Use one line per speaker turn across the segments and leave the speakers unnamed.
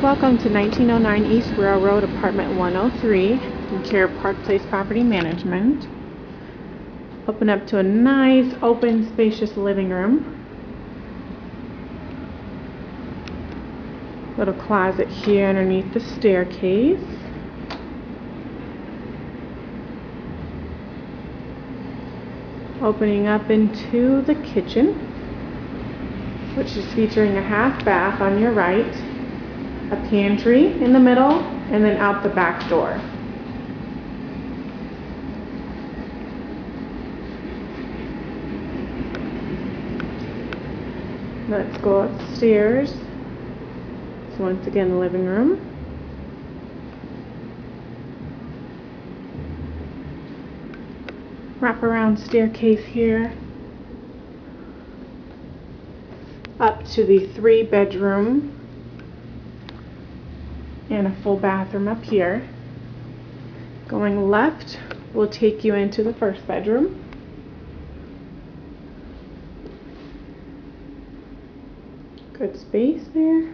Welcome to 1909 East Railroad, Apartment 103, in care of Park Place Property Management. Open up to a nice, open, spacious living room. Little closet here underneath the staircase. Opening up into the kitchen, which is featuring a half bath on your right, a pantry in the middle, and then out the back door. Let's go upstairs. So once again, the living room. Wraparound staircase here. Up to the 3-bedroom and a full bathroom up here. Going left will take you into the 1st bedroom. Good space there.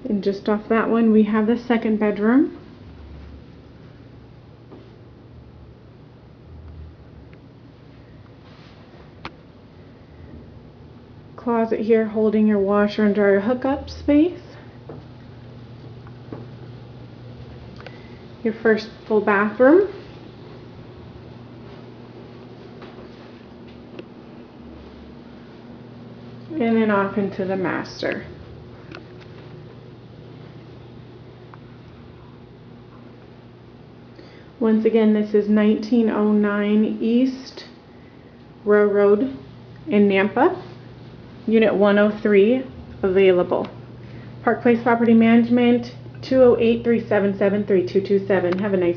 And just off that one we have the 2nd bedroom. Closet here holding your washer and dryer hookup space. Your first full bathroom. And then off into the master. Once again, this is 1909 East Railroad in Nampa. Unit 103 available. Park Place Property Management, 208-377-3227. Have a nice